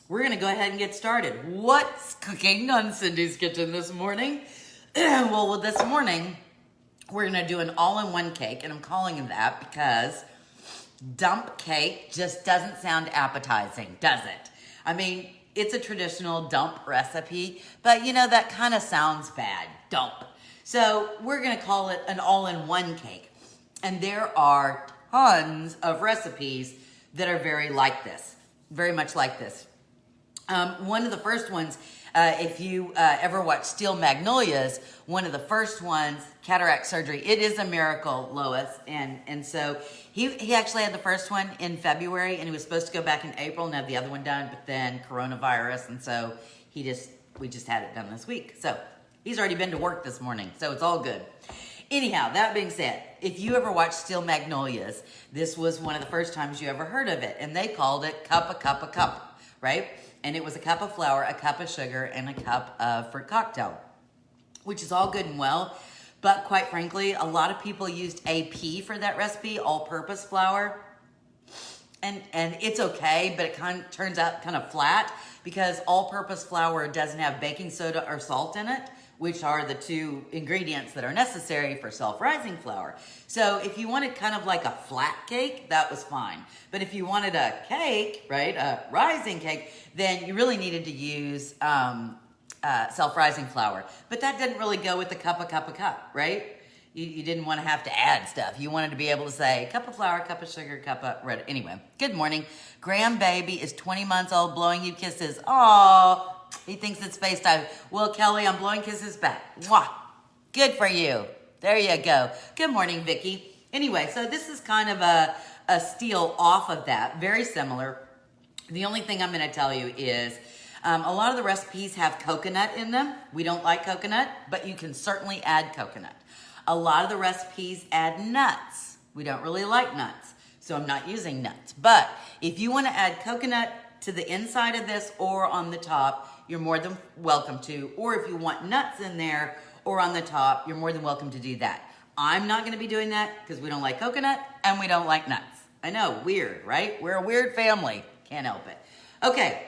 we're gonna go ahead and get started. What's cooking on Cindy's Kitchen this morning? Well, this morning, we're gonna do an all-in-one cake, and I'm calling it that because dump cake just doesn't sound appetizing, does it? I mean, it's a traditional dump recipe, but you know, that kind of sounds bad, dump. So we're gonna call it an all-in-one cake. And there are tons of recipes that are very much like this. One of the first ones, if you ever watch Steel Magnolias, one of the first ones, cataract surgery, it is a miracle, Lois. And so he actually had the first one in February, and he was supposed to go back in April and have the other one done, but then coronavirus, and so we just had it done this week. So he's already been to work this morning, so it's all good. Anyhow, that being said, if you ever watched Steel Magnolias, this was one of the first times you ever heard of it, and they called it cup, right? And it was a cup of flour, a cup of sugar, and a cup of fruit cocktail, which is all good and well, but quite frankly, a lot of people used AP for that recipe, all-purpose flour, and it's okay, but it kind of turns out kind of flat because all-purpose flour doesn't have baking soda or salt in it, which are the two ingredients that are necessary for self-rising flour. So if you wanted kind of like a flat cake, that was fine. But if you wanted a cake, right, a rising cake, then you really needed to use self-rising flour. But that didn't really go with the cup, right? You didn't want to have to add stuff. You wanted to be able to say cup of flour, cup of sugar, cup of red. Anyway, good morning. Graham baby is 20 months old, blowing you kisses. Aww. He thinks it's FaceTime. Well, Kelly, I'm blowing kisses back. Mwah. Good for you. There you go. Good morning, Vicky. Anyway, so this is kind of a steal off of that. Very similar. The only thing I'm going to tell you is a lot of the recipes have coconut in them. We don't like coconut, but you can certainly add coconut. A lot of the recipes add nuts. We don't really like nuts, so I'm not using nuts. But if you want to add coconut to the inside of this or on the top, you're more than welcome to. Or if you want nuts in there or on the top, you're more than welcome to do that. I'm not going to be doing that because we don't like coconut and we don't like nuts. I know, weird, right? We're a weird family. Can't help it. Okay.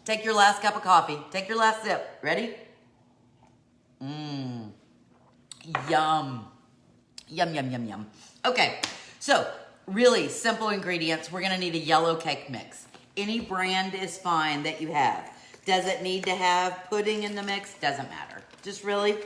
Take your last cup of coffee. Take your last sip. Ready? Yum. Yum, yum, yum, yum. Okay, so really simple ingredients. We're going to need a yellow cake mix. Any brand is fine that you have. Does it need to have pudding in the mix? Doesn't matter. Just really,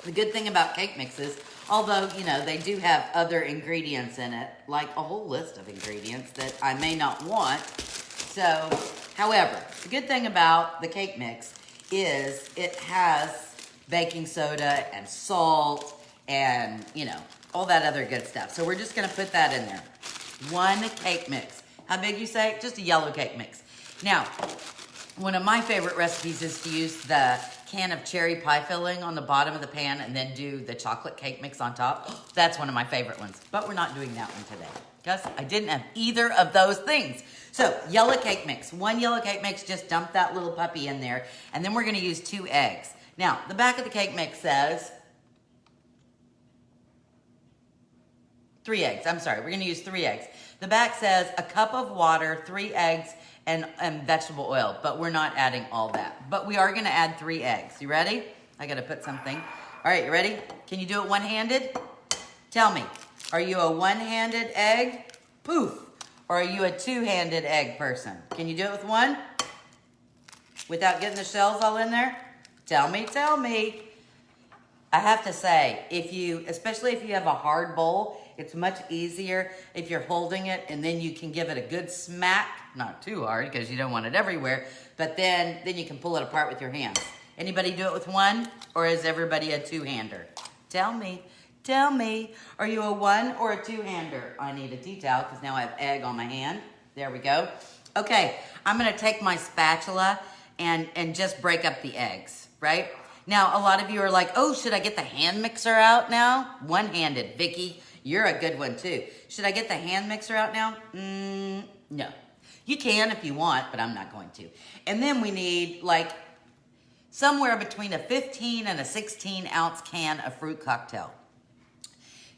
the good thing about cake mixes, although, you know, they do have other ingredients in it, like a whole list of ingredients that I may not want. So, however, the good thing about the cake mix is it has baking soda and salt and, you know, all that other good stuff. So we're just going to put that in there. One cake mix. How big you say? Just a yellow cake mix. Now, one of my favorite recipes is to use the can of cherry pie filling on the bottom of the pan and then do the chocolate cake mix on top. That's one of my favorite ones. But we're not doing that one today because I didn't have either of those things. So, yellow cake mix. One yellow cake mix, just dump that little puppy in there. And then we're going to use 2 eggs. Now, the back of the cake mix says 3 eggs. I'm sorry, we're going to use 3 eggs. The back says a cup of water, 3 eggs, and vegetable oil, but we're not adding all that. But we are going to add 3 eggs. You ready? I got to put something. All right, you ready? Can you do it one-handed? Tell me, are you a one-handed egg? Poof. Or are you a 2-handed egg person? Can you do it with one? Without getting the shells all in there? Tell me. I have to say, especially if you have a hard bowl, it's much easier if you're holding it and then you can give it a good smack, not too hard because you don't want it everywhere, but then you can pull it apart with your hands. Anybody do it with one, or is everybody a 2-hander? Tell me, are you a 1 or a 2-hander? I need a tea towel because now I have egg on my hand. There we go. Okay, I'm going to take my spatula and just break up the eggs, right? Now, a lot of you are like, oh, should I get the hand mixer out now? One-handed, Vicky. You're a good one, too. Should I get the hand mixer out now? No. You can if you want, but I'm not going to. And then we need, like, somewhere between a 15 and a 16-ounce can of fruit cocktail.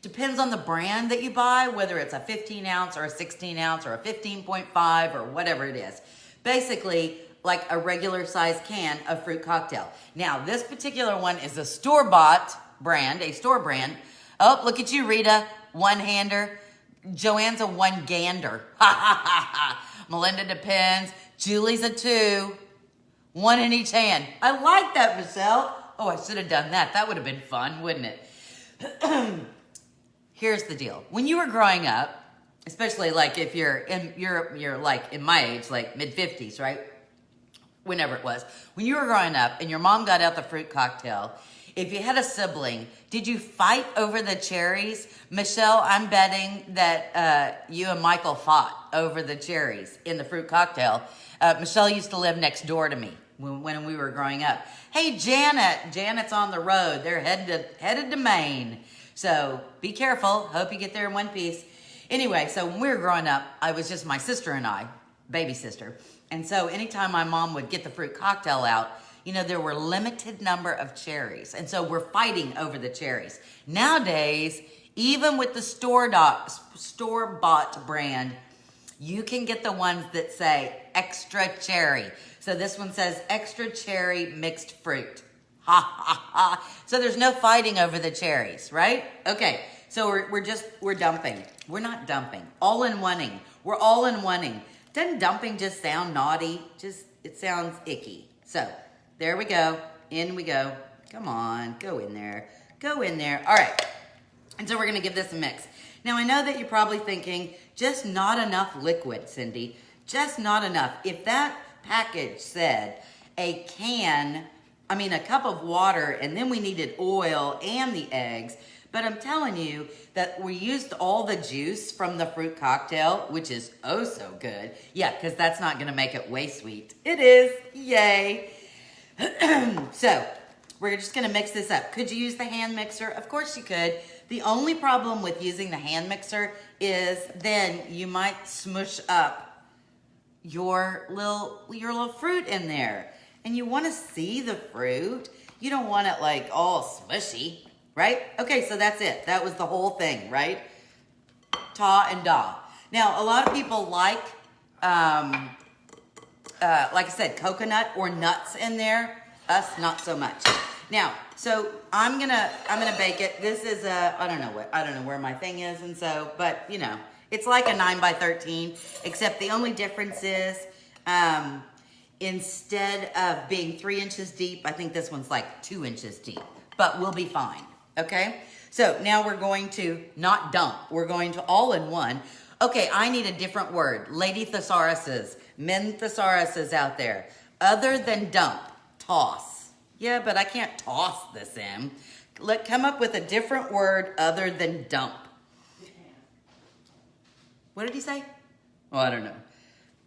Depends on the brand that you buy, whether it's a 15-ounce or a 16-ounce or a 15.5 or whatever it is. Basically, like a regular size can of fruit cocktail. Now, this particular one is a store-bought brand, a store brand. Oh, look at you, Rita, one-hander. Joanne's a one-gander. Ha, ha, ha, ha. Melinda depends. Julie's a 2. 1 in each hand. I like that, Michelle. Oh, I should have done that. That would have been fun, wouldn't it? Here's the deal. When you were growing up, especially like if you're like in my age, like mid-50s, right? Whenever it was. When you were growing up and your mom got out the fruit cocktail, if you had a sibling, did you fight over the cherries? Michelle, I'm betting that you and Michael fought over the cherries in the fruit cocktail. Michelle used to live next door to me when we were growing up. Hey, Janet's on the road. They're headed to Maine. So be careful. Hope you get there in one piece. Anyway, so when we were growing up, I was just my sister and I, baby sister. And so anytime my mom would get the fruit cocktail out, you know, there were limited number of cherries. And so we're fighting over the cherries. Nowadays, even with the store-bought brand, you can get the ones that say extra cherry. So this one says extra cherry mixed fruit. Ha, ha, ha. So there's no fighting over the cherries, right? Okay, so we're dumping. We're not dumping. All-in-oneing. We're all-in-oneing. Doesn't dumping just sound naughty? It sounds icky. So there we go. In we go. Come on, go in there. Go in there. All right. And so we're going to give this a mix. Now, I know that you're probably thinking, just not enough liquid, Cindy. Just not enough. If that package said a cup of water, and then we needed oil and the eggs, but I'm telling you that we used all the juice from the fruit cocktail, which is oh so good. Yeah, because that's not going to make it way sweet. It is. Yay. So, we're just going to mix this up. Could you use the hand mixer? Of course you could. The only problem with using the hand mixer is then you might smush up your little fruit in there. And you want to see the fruit. You don't want it like all smushy, right? Okay, so that's it. That was the whole thing, right? Ta and da. Now, a lot of people like I said, coconut or nuts in there. Us, not so much. Now, so I'm gonna bake it. This is I don't know where my thing is, and so, but you know, it's like a 9 by 13, except the only difference is, instead of being 3 inches deep, I think this one's like 2 inches deep, but we'll be fine, okay? So now we're going to not dump. We're going to all in one. Okay, I need a different word. Lady thesauruses, men thesauruses out there. Other than dump, toss. Yeah, but I can't toss this in. Come up with a different word other than dump. What did he say? Oh, I don't know.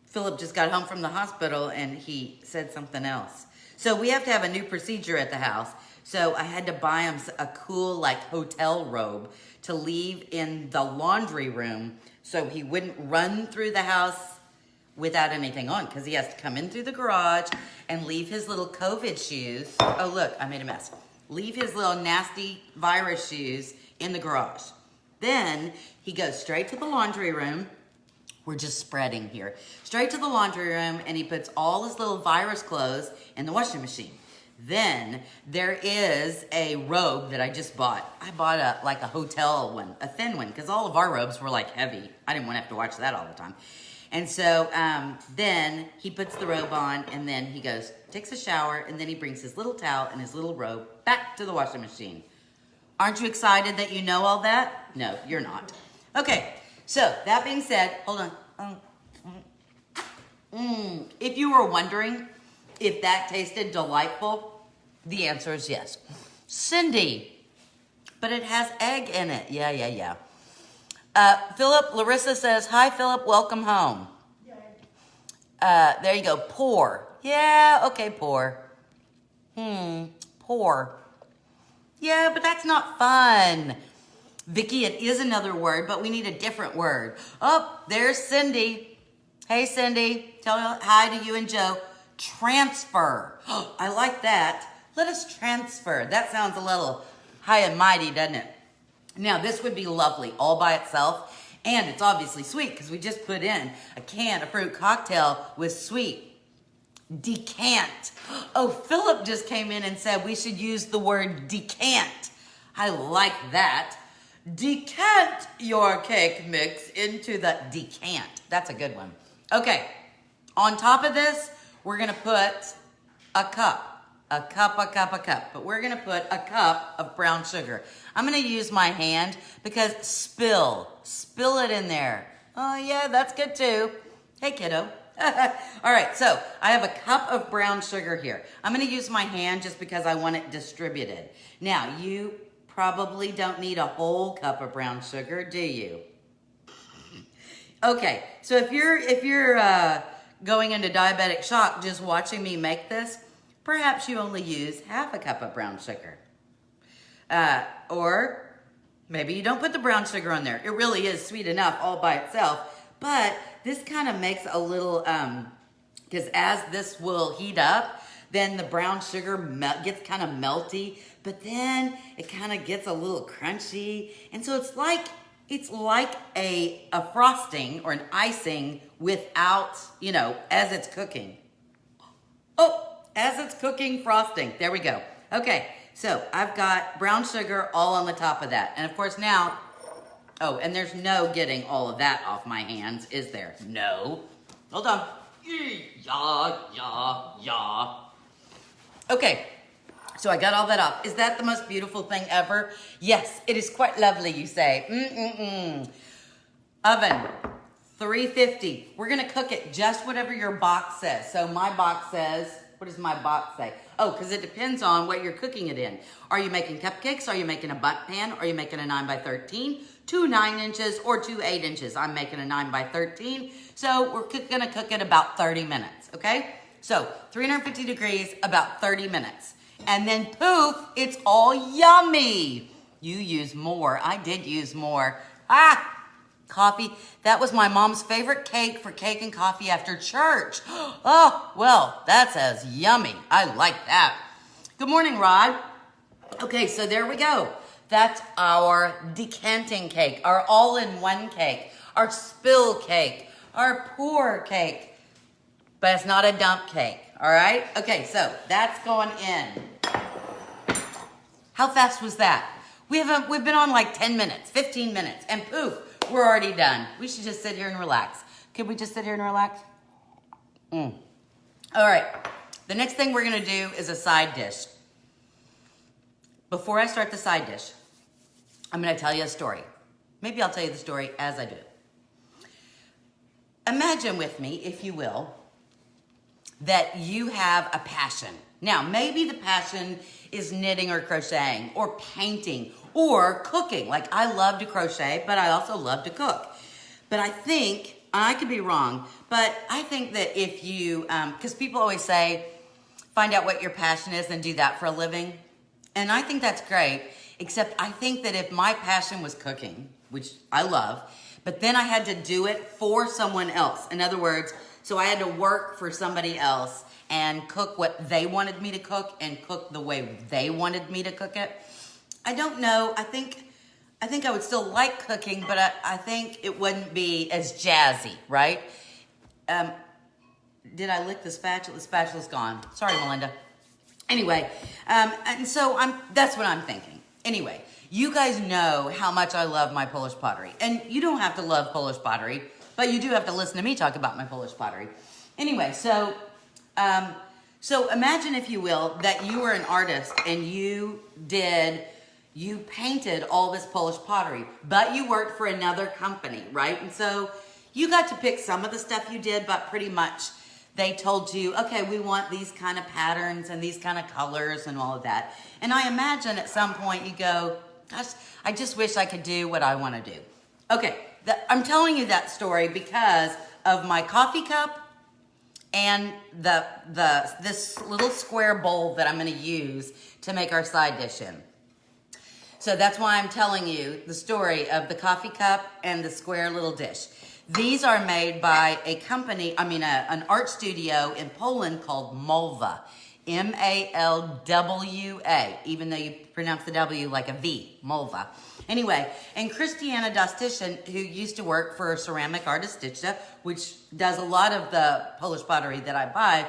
Philip just got home from the hospital and he said something else. So we have to have a new procedure at the house. So I had to buy him a cool like hotel robe to leave in the laundry room so he wouldn't run through the house without anything on, because he has to come in through the garage and leave his little COVID shoes. Oh, look, I made a mess. Leave his little nasty virus shoes in the garage. Then he goes straight to the laundry room. We're just spreading here. Straight to the laundry room, and he puts all his little virus clothes in the washing machine. Then there is a robe that I just bought. I bought a hotel one, a thin one, because all of our robes were like heavy. I didn't want to have to watch that all the time. And so then he puts the robe on, and then he goes, takes a shower, and then he brings his little towel and his little robe back to the washing machine. Aren't you excited that you know all that? No, you're not. Okay, so that being said, hold on. If you were wondering if that tasted delightful, the answer is yes. Cindy, but it has egg in it. Yeah. Philip, Larissa says, hi, Philip, welcome home. There you go, pour. Yeah, okay, pour. Pour. Yeah, but that's not fun. Vicky, it is another word, but we need a different word. Oh, there's Cindy. Hey, Cindy, tell hi to you and Joe. Transfer. Oh, I like that. Let us transfer. That sounds a little high and mighty, doesn't it? Now, this would be lovely all by itself, And it's obviously sweet because we just put in a can of fruit cocktail with sweet. Decant. Oh, Philip just came in and said we should use the word decant. I like that. Decant your cake mix into the decant. That's a good one. Okay, on top of this, we're gonna put a cup. But we're gonna put a cup of brown sugar. I'm gonna use my hand because spill it in there. Oh yeah, that's good too. Hey kiddo. All right, so I have a cup of brown sugar here. I'm gonna use my hand just because I want it distributed. Now, you probably don't need a whole cup of brown sugar, do you? Okay, so if you're going into diabetic shock just watching me make this, perhaps you only use half a cup of brown sugar. Or maybe you don't put the brown sugar on there. It really is sweet enough all by itself, but this kind of makes a little, because as this will heat up, then the brown sugar gets kind of melty, but then it kind of gets a little crunchy. And so it's like a frosting or an icing without, as it's cooking. Oh, as it's cooking, frosting. There we go. Okay, so I've got brown sugar all on the top of that. And of course now, oh, and there's no getting all of that off my hands, is there? No. Hold on. Yeah. Okay, so I got all that off. Is that the most beautiful thing ever? Yes, it is quite lovely, you say. Oven, 350. We're gonna cook it just whatever your box says. So my box says, what does my box say? Oh, because it depends on what you're cooking it in. Are you making cupcakes? Are you making a bundt pan? Are you making a 9 by 13? 2 9 inches or 2 8 inches. I'm making a 9 by 13. So we're gonna cook it about 30 minutes, okay? So 350 degrees, about 30 minutes. And then poof, it's all yummy. You use more, I did use more. Coffee, that was my mom's favorite cake for cake and coffee after church. Oh, well, that's as yummy. I like that. Good morning, Rod. Okay, so there we go. That's our decanting cake, our all-in-one cake, our spill cake, our pour cake. But it's not a dump cake, all right? Okay, so that's going in. How fast was that? We've been on like 10 minutes, 15 minutes, and poof, we're already done. We should just sit here and relax. Could we just sit here and relax? All right, the next thing we're gonna do is a side dish. Before I start the side dish, I'm gonna tell you a story. Maybe I'll tell you the story as I do it. Imagine with me, if you will, that you have a passion. Now, maybe the passion is knitting or crocheting or painting or cooking. Like I love to crochet, but I also love to cook. But I think, I could be wrong, but I think that if you, because people always say, find out what your passion is and do that for a living. And I think that's great, except I think that if my passion was cooking, which I love, but then I had to do it for someone else. In other words, so I had to work for somebody else and cook what they wanted me to cook and cook the way they wanted me to cook it. I don't know. I think I would still like cooking, but I think it wouldn't be as jazzy, right? Did I lick the spatula? The spatula's gone. Sorry, Melinda. Anyway, and so that's what I'm thinking. Anyway, you guys know how much I love my Polish pottery. And you don't have to love Polish pottery, but you do have to listen to me talk about my Polish pottery. Anyway, so imagine, if you will, that you were an artist and you painted all this Polish pottery, but you worked for another company, right? And so you got to pick some of the stuff you did, but pretty much they told you, okay, we want these kind of patterns and these kind of colors and all of that. And I imagine at some point you go, gosh, I just wish I could do what I want to do. Okay, I'm telling you that story because of my coffee cup and this little square bowl that I'm going to use to make our side dish in. So that's why I'm telling you the story of the coffee cup and the square little dish. These are made by a company, an art studio in Poland called Malwa. M-A-L-W-A, even though you pronounce the W like a V, Malwa. Anyway, and Christiana Dostitian, who used to work for Ceramic Artistica, which does a lot of the Polish pottery that I buy,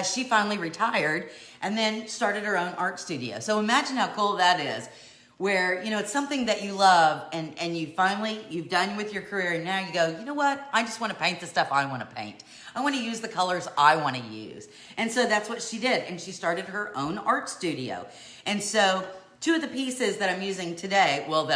she finally retired and then started her own art studio. So imagine how cool that is, where, you know, it's something that you love and you've done with your career, and now you go, you know what? I just want to paint the stuff I want to paint. I want to use the colors I want to use. And so that's what she did. And she started her own art studio. And so two of the pieces that I'm using today, well,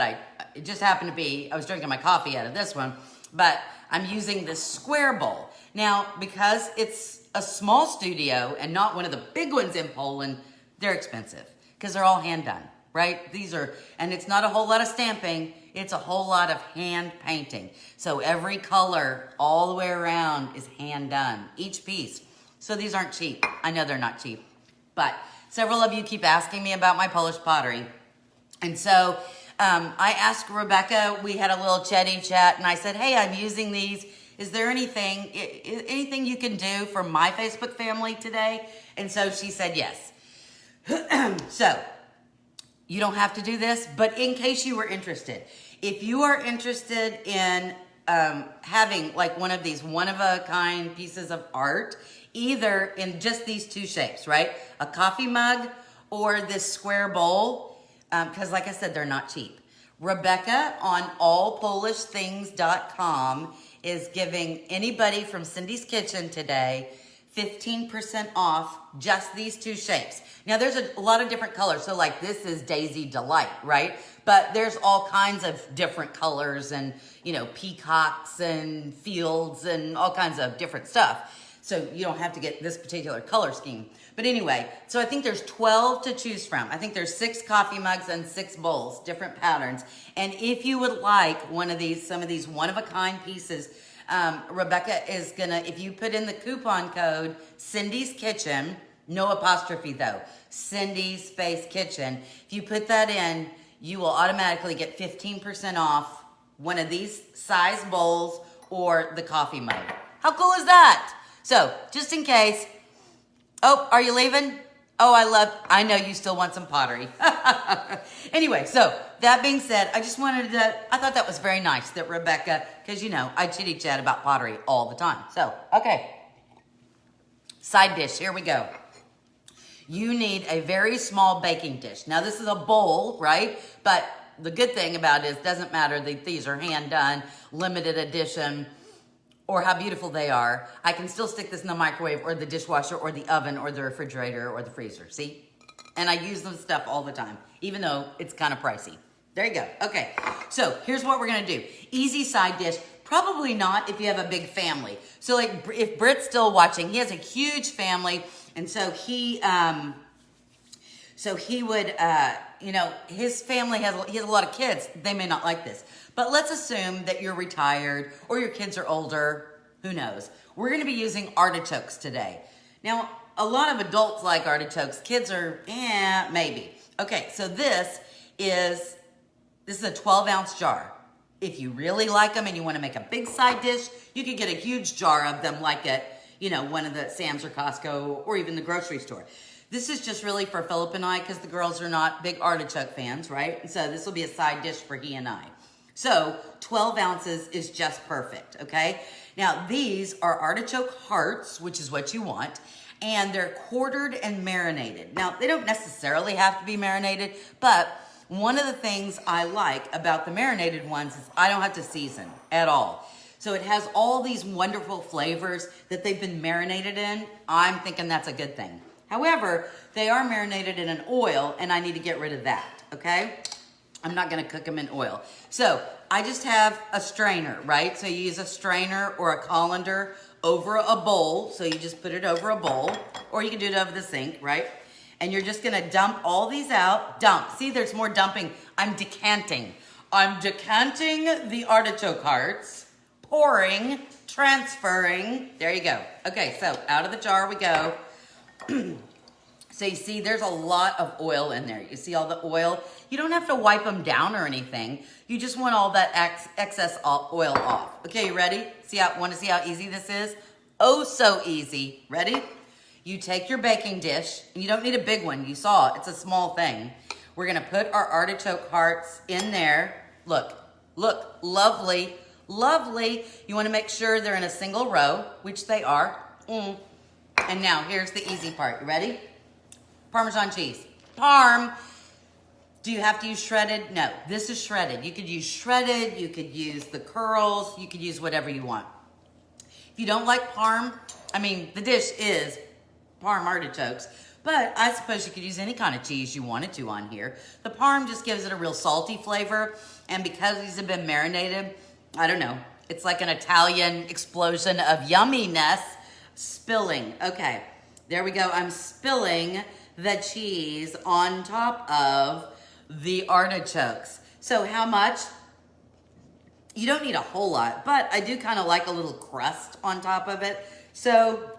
it just happened to be, I was drinking my coffee out of this one, but I'm using this square bowl. Now, because it's a small studio and not one of the big ones in Poland, they're expensive because they're all hand done, right? And it's not a whole lot of stamping, it's a whole lot of hand painting. So every color all the way around is hand done, each piece. So these aren't cheap. I know they're not cheap, but several of you keep asking me about my Polish pottery. And so I asked Rebecca, we had a little chatty chat, and I said, hey, I'm using these. Is there anything you can do for my Facebook family today? And so she said yes. So you don't have to do this, but in case you were interested, if you are interested in having like one of these one-of-a-kind pieces of art, either in just these two shapes, right? A coffee mug or this square bowl, because like I said, they're not cheap. Rebecca on allpolishthings.com is giving anybody from Cindy's Kitchen today 15% off just these two shapes. Now there's a lot of different colors. So like this is Daisy Delight, right? But there's all kinds of different colors and, you know, peacocks and fields and all kinds of different stuff. So you don't have to get this particular color scheme. But anyway, so I think there's 12 to choose from. I think there's 6 coffee mugs and 6 bowls, different patterns. And if you would like some of these one-of-a-kind pieces, Rebecca is gonna, if you put in the coupon code Cindy's Kitchen, no apostrophe though, Cindy space Kitchen, if you put that in, you will automatically get 15% off one of these size bowls or the coffee mug. How cool is that? So, just in case, oh, are you leaving? Oh, I know you still want some pottery. Anyway, so that being said, I thought that was very nice that Rebecca, because you know, I chitty chat about pottery all the time. So, okay. Side dish, here we go. You need a very small baking dish. Now this is a bowl, right? But the good thing about it is, it doesn't matter that these are hand done, limited edition, or how beautiful they are. I can still stick this in the microwave or the dishwasher or the oven or the refrigerator or the freezer, see? And I use this stuff all the time, even though it's kind of pricey. There you go. Okay, so here's what we're gonna do. Easy side dish, probably not if you have a big family. So like if Britt's still watching, he has a huge family, and so he would, you know, his family he has a lot of kids. They may not like this. But let's assume that you're retired or your kids are older, who knows. We're gonna be using artichokes today. Now, a lot of adults like artichokes. Kids are, maybe. Okay, so this is a 12-ounce jar. If you really like them and you wanna make a big side dish, you could get a huge jar of them like at, you know, one of the Sam's or Costco or even the grocery store. This is just really for Philip and I because the girls are not big artichoke fans, right? And so this will be a side dish for he and I. So 12 ounces is just perfect, okay? Now these are artichoke hearts, which is what you want, and they're quartered and marinated. Now they don't necessarily have to be marinated, but one of the things I like about the marinated ones is I don't have to season at all. So it has all these wonderful flavors that they've been marinated in. I'm thinking that's a good thing. However, they are marinated in an oil and I need to get rid of that, okay? I'm not gonna cook them in oil. So I just have a strainer, right? So you use a strainer or a colander over a bowl. So you just put it over a bowl, or you can do it over the sink, right? And you're just gonna dump all these out. Dump, see there's more dumping. I'm decanting. I'm decanting the artichoke hearts, pouring, transferring. There you go. Okay, so out of the jar we go. So you see there's a lot of oil in there. You see all the oil? You don't have to wipe them down or anything. You just want all that excess oil off. Okay, you ready? Want to see how easy this is? Oh, so easy. Ready? You take your baking dish, and you don't need a big one. You saw it. It's a small thing. We're gonna put our artichoke hearts in there. Look, look, lovely, lovely. You wanna make sure they're in a single row, which they are. And now here's the easy part. You ready? Parmesan cheese. Parm. Do you have to use shredded? No, this is shredded. You could use shredded, you could use the curls, you could use whatever you want. If you don't like Parm, I mean, the dish is Parm artichokes, but I suppose you could use any kind of cheese you wanted to on here. The Parm just gives it a real salty flavor, and because these have been marinated, I don't know, it's like an Italian explosion of yumminess spilling. Okay, there we go. I'm spilling the cheese on top of the artichokes. So how much? You don't need a whole lot, but I do kind of like a little crust on top of it. So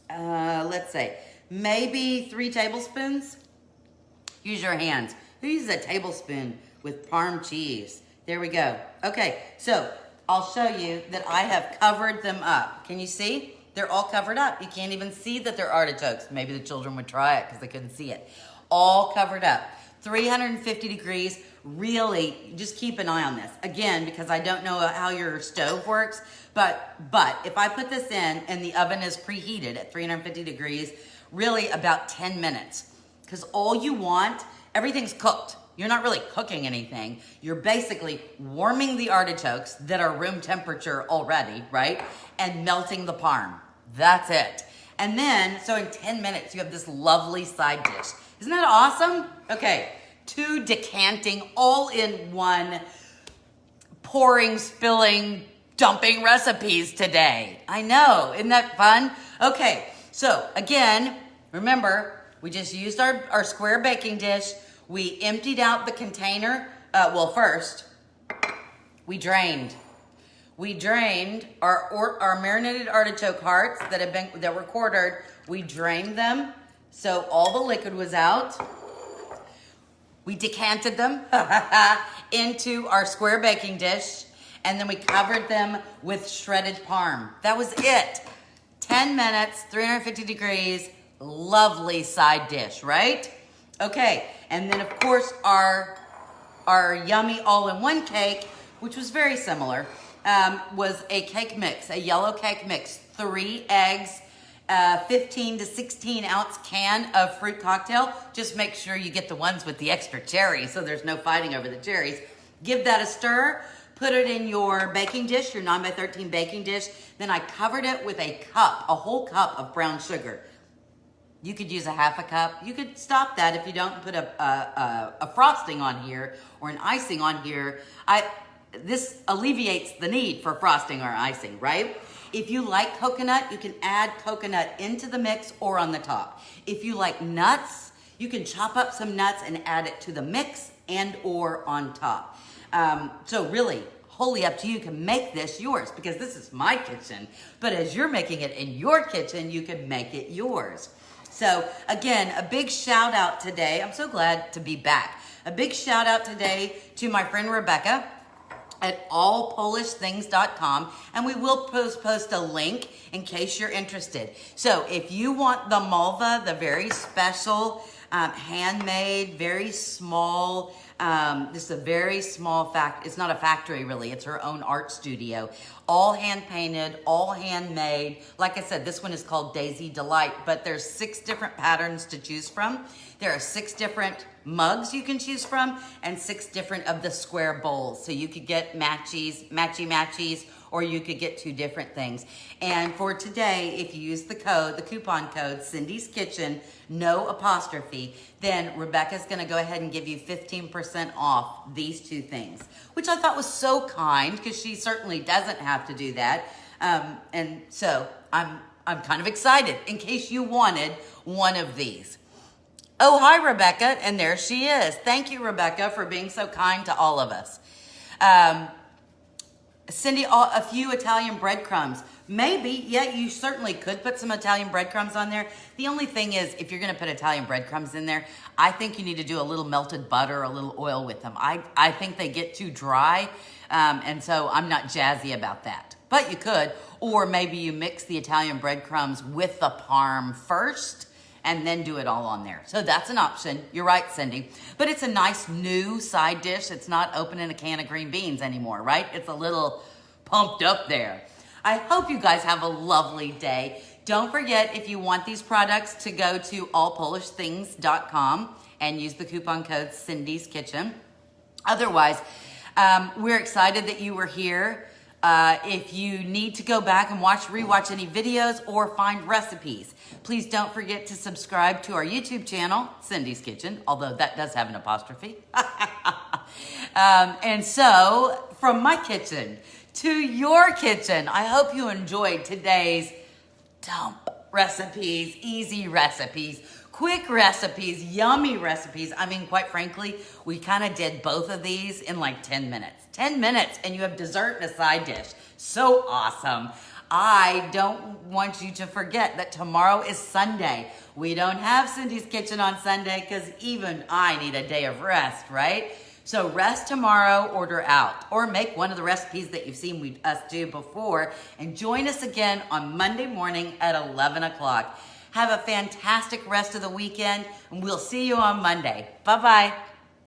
let's say maybe 3 tablespoons. Use your hands. Who uses a tablespoon with Parm cheese? There we go. Okay, so I'll show you that I have covered them up. Can you see? They're all covered up. You can't even see that they're artichokes. Maybe the children would try it because they couldn't see it. All covered up. 350 degrees. Really, just keep an eye on this. Again, because I don't know how your stove works, but if I put this in and the oven is preheated at 350 degrees, really about 10 minutes. Because all you want, everything's cooked. You're not really cooking anything. You're basically warming the artichokes that are room temperature already, right? And melting the Parm. That's it. And then, so in 10 minutes, you have this lovely side dish. Isn't that awesome? Okay, 2 decanting, all in one, pouring, spilling, dumping recipes today. I know, isn't that fun? Okay, so again, remember, we just used our square baking dish. We emptied out the container. Well, first, we drained. We drained our marinated artichoke hearts that were quartered. We drained them, so all the liquid was out. We decanted them into our square baking dish, and then we covered them with shredded Parm. That was it. 10 minutes, 350 degrees, lovely side dish, right? Okay, and then of course our yummy all-in-one cake, which was very similar, was a cake mix, a yellow cake mix, 3 eggs, 15 to 16 ounce can of fruit cocktail. Just make sure you get the ones with the extra cherries so there's no fighting over the cherries. Give that a stir, put it in your baking dish, your 9x13 baking dish. Then I covered it with a whole cup of brown sugar. You could use a half a cup. You could stop that if you don't put a frosting on here or an icing on here. This alleviates the need for frosting or icing, right? If you like coconut, you can add coconut into the mix or on the top. If you like nuts, you can chop up some nuts and add it to the mix and or on top. So really, wholly up to you. You can make this yours because this is my kitchen. But as you're making it in your kitchen, you can make it yours. So again, a big shout out today. I'm so glad to be back. A big shout out today to my friend Rebecca at allpolishthings.com, and we will post a link in case you're interested. So if you want the malva, the very special, handmade, very small, this is a very small it's not a factory really, it's her own art studio. All hand painted, all handmade. Like I said, this one is called Daisy Delight, but there's 6 different patterns to choose from. There are 6 different mugs you can choose from and 6 different of the square bowls. So you could get matchy-matchies, or you could get 2 different things. And for today, if you use the coupon code, Cindy's Kitchen, no apostrophe, then Rebecca's gonna go ahead and give you 15% off these 2 things, which I thought was so kind because she certainly doesn't have to do that. And so I'm kind of excited in case you wanted one of these. Oh, hi, Rebecca, and there she is. Thank you, Rebecca, for being so kind to all of us. Cindy, a few Italian breadcrumbs. Maybe, yeah, you certainly could put some Italian breadcrumbs on there. The only thing is, if you're gonna put Italian breadcrumbs in there, I think you need to do a little melted butter, a little oil with them. I think they get too dry, and so I'm not jazzy about that. But you could, or maybe you mix the Italian breadcrumbs with the Parm first, and then do it all on there. So that's an option. You're right, Cindy. But it's a nice new side dish. It's not opening a can of green beans anymore, right? It's a little pumped up there. I hope you guys have a lovely day. Don't forget, if you want these products, to go to allpolishthings.com and use the coupon code Cindy's Kitchen. Otherwise, we're excited that you were here. If you need to go back and rewatch any videos or find recipes, please don't forget to subscribe to our YouTube channel, Cindy's Kitchen, although that does have an apostrophe. And so, from my kitchen to your kitchen, I hope you enjoyed today's dump recipes, easy recipes, quick recipes, yummy recipes. I mean, quite frankly, we kind of did both of these in like 10 minutes. 10 minutes and you have dessert and a side dish. So awesome. I don't want you to forget that tomorrow is Sunday. We don't have Cindy's Kitchen on Sunday because even I need a day of rest, right? So rest tomorrow, order out, or make one of the recipes that you've seen us do before, and join us again on Monday morning at 11 o'clock. Have a fantastic rest of the weekend, and we'll see you on Monday. Bye-bye.